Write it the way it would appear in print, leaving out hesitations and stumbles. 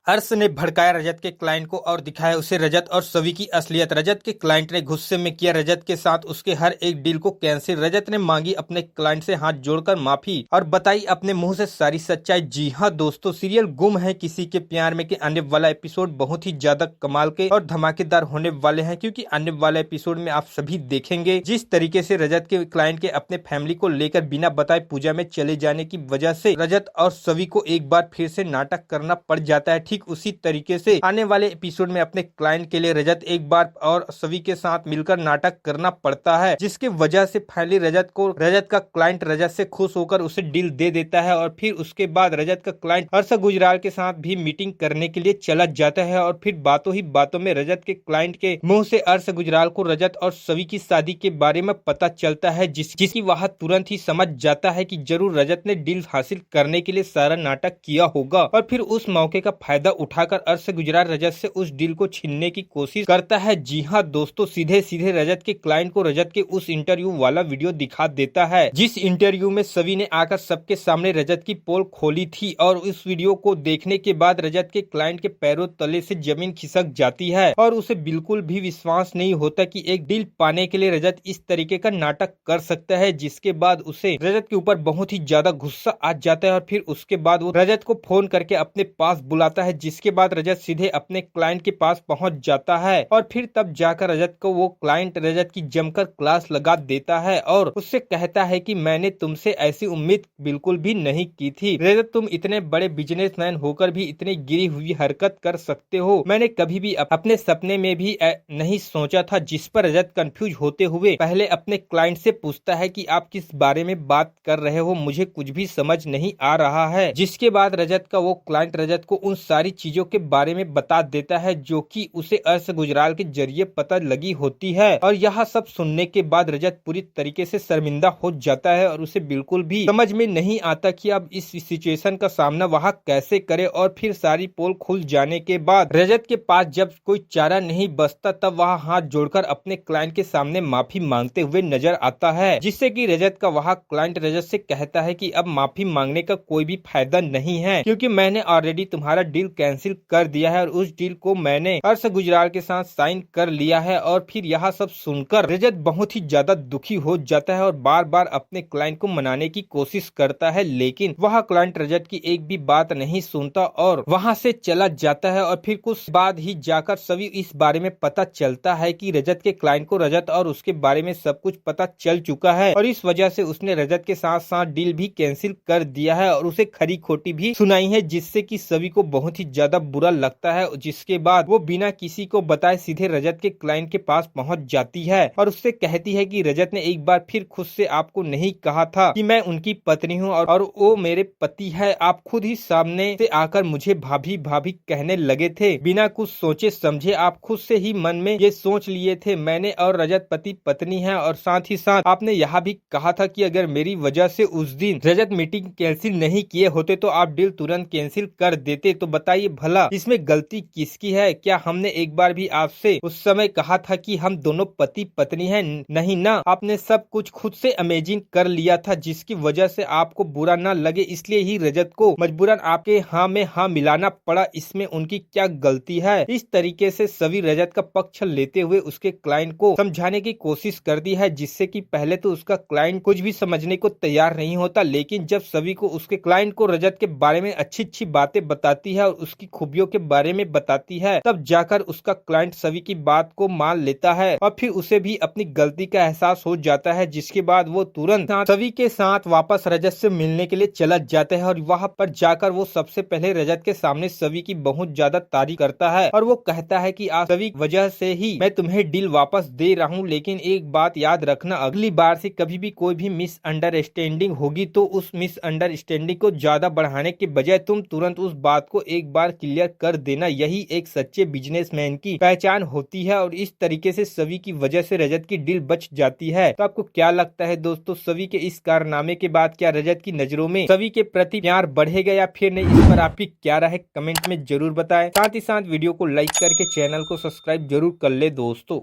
अर्श ने भड़काया रजत के क्लाइंट को और दिखाया उसे रजत और सवी की असलियत। रजत के क्लाइंट ने गुस्से में किया रजत के साथ उसके हर एक डील को कैंसिल। रजत ने मांगी अपने क्लाइंट से हाथ जोड़कर माफी और बताई अपने मुंह से सारी सच्चाई। जी हाँ दोस्तों, सीरियल गुम है किसी के प्यार में के आने वाला एपिसोड बहुत ही ज्यादा कमाल के और धमाकेदार होने वाले हैं, क्योंकि आने वाले एपिसोड में आप सभी देखेंगे जिस तरीके से रजत के क्लाइंट के अपने फैमिली को लेकर बिना बताए पूजा में चले जाने की वजह से रजत और सवी को एक बार फिर से नाटक करना पड़ जाता है। ठीक उसी तरीके से आने वाले एपिसोड में अपने क्लाइंट के लिए रजत एक बार और सवी के साथ मिलकर नाटक करना पड़ता है, जिसके वजह से फाइनली रजत का क्लाइंट रजत से खुश होकर उसे डील दे देता है। और फिर उसके बाद रजत का क्लाइंट हर्ष गुजराल के साथ भी मीटिंग करने के लिए चला जाता है। और फिर बातों ही बातों में रजत के क्लाइंट के मुंह से हर्ष गुजराल को रजत और सवी की शादी के बारे में पता चलता है, जिसकी वह तुरंत ही समझ जाता है कि जरूर रजत ने डील हासिल करने के लिए सारा नाटक किया होगा। और फिर उस मौके का फायदा उठाकर अर्श गुजराल रजत से उस डील को छीनने की कोशिश करता है। जी हाँ दोस्तों, सीधे सीधे रजत के क्लाइंट को रजत के उस इंटरव्यू वाला वीडियो दिखा देता है, जिस इंटरव्यू में सवी ने आकर सबके सामने रजत की पोल खोली थी। और उस वीडियो को देखने के बाद रजत के क्लाइंट के पैरों तले से जमीन खिसक जाती है और उसे बिल्कुल भी विश्वास नहीं होता कि एक डील पाने के लिए रजत इस तरीके का नाटक कर सकता है। जिसके बाद उसे रजत के ऊपर बहुत ही ज्यादा गुस्सा आ जाता है और फिर उसके बाद वो रजत को फोन करके अपने पास बुलाता है, जिसके बाद रजत सीधे अपने क्लाइंट के पास पहुंच जाता है। और फिर तब जाकर रजत को वो क्लाइंट रजत की जमकर क्लास लगा देता है और उससे कहता है कि मैंने तुमसे ऐसी उम्मीद बिल्कुल भी नहीं की थी रजत, तुम इतने बड़े बिजनेसमैन होकर भी इतनी गिरी हुई हरकत कर सकते हो, मैंने कभी भी अपने सपने में भी नहीं सोचा था। जिस पर रजत कंफ्यूज होते हुए पहले अपने क्लाइंट से पूछता है कि आप किस बारे में बात कर रहे हो, मुझे कुछ भी समझ नहीं आ रहा है। जिसके बाद रजत का वो क्लाइंट रजत को उन सारी चीजों के बारे में बता देता है जो कि उसे अर्श गुजराल के जरिए पता लगी होती है। और यह सब सुनने के बाद रजत पूरी तरीके से शर्मिंदा हो जाता है और उसे बिल्कुल भी समझ में नहीं आता कि अब इस सिचुएशन का सामना वह कैसे करे। और फिर सारी पोल खुल जाने के बाद रजत के पास जब कोई चारा नहीं बचता तब वह हाथ जोड़कर अपने क्लाइंट के सामने माफी मांगते हुए नजर आता है, जिससे कि रजत का वह क्लाइंट रजत से कहता है कि अब माफी मांगने का कोई भी फायदा नहीं है, क्योंकि मैंने ऑलरेडी तुम्हारा डील कैंसिल कर दिया है और उस डील को मैंने हर्ष गुजराल के साथ साइन कर लिया है। और फिर यह सब सुनकर रजत बहुत ही ज्यादा दुखी हो जाता है और बार बार अपने क्लाइंट को मनाने की कोशिश करता है, लेकिन वह क्लाइंट रजत की एक भी बात नहीं सुनता और वहां से चला जाता है। और फिर कुछ बाद ही जाकर सभी इस बारे में पता चलता है कि रजत के क्लाइंट को रजत और उसके बारे में सब कुछ पता चल चुका है और इस वजह से उसने रजत के साथ साथ डील भी कैंसिल कर दिया है और उसे खरी खोटी भी सुनाई है, जिससे कि सभी को बहुत ही ज्यादा बुरा लगता है। जिसके बाद वो बिना किसी को बताए सीधे रजत के क्लाइंट के पास पहुंच जाती है और उससे कहती है कि रजत ने एक बार फिर खुद से आपको नहीं कहा था कि मैं उनकी पत्नी हूं और वो मेरे पति है, आप खुद ही सामने से आकर मुझे भाभी भाभी कहने लगे थे, बिना कुछ सोचे समझे आप खुद से ही मन में ये सोच लिए थे मैंने और रजत पति पत्नी है। और साथ ही साथ आपने यह भी कहा था कि अगर मेरी वजह से उस दिन रजत मीटिंग कैंसिल नहीं किए होते तो आप डील तुरंत कैंसिल कर देते। तो बताइए भला इसमें गलती किसकी है? क्या हमने एक बार भी आपसे उस समय कहा था कि हम दोनों पति पत्नी हैं? नहीं ना, आपने सब कुछ खुद से अमेजिंग कर लिया था, जिसकी वजह से आपको बुरा ना लगे इसलिए ही रजत को मजबूरन आपके हाँ में हाँ मिलाना पड़ा, इसमें उनकी क्या गलती है? इस तरीके से सभी रजत का पक्ष लेते हुए उसके क्लाइंट को समझाने की कोशिश करती है, जिससे कि पहले तो उसका क्लाइंट कुछ भी समझने को तैयार नहीं होता, लेकिन जब सभी को उसके क्लाइंट को रजत के बारे में अच्छी अच्छी बातें बताती है और उसकी खूबियों के बारे में बताती है, तब जाकर उसका क्लाइंट सभी की बात को मान लेता है और फिर उसे भी अपनी गलती का एहसास हो जाता है। जिसके बाद वो तुरंत सभी के साथ वापस रजत से मिलने के लिए चला जाता है और वहाँ पर जाकर वो सबसे पहले रजत के सामने सभी की बहुत ज्यादा तारीफ करता है और वो कहता है कि आज सभी वजह से ही मैं तुम्हें डील वापस दे रहा हूँ, लेकिन एक बात याद रखना, अगली बार से कभी भी कोई भी मिसअंडरस्टैंडिंग होगी तो उस मिसअंडरस्टैंडिंग को ज्यादा बढ़ाने के बजाय तुम तुरंत उस बात को एक बार क्लियर कर देना, यही एक सच्चे बिजनेसमैन की पहचान होती है। और इस तरीके से सभी की वजह से रजत की डील बच जाती है। तो आपको क्या लगता है दोस्तों, सभी के इस कारनामे के बाद क्या रजत की नजरों में सभी के प्रति प्यार बढ़ेगा या फिर नहीं? इस पर आपकी क्या राय है कमेंट में जरूर बताएं। साथ ही साथ वीडियो को लाइक करके चैनल को सब्सक्राइब जरूर कर ले दोस्तों।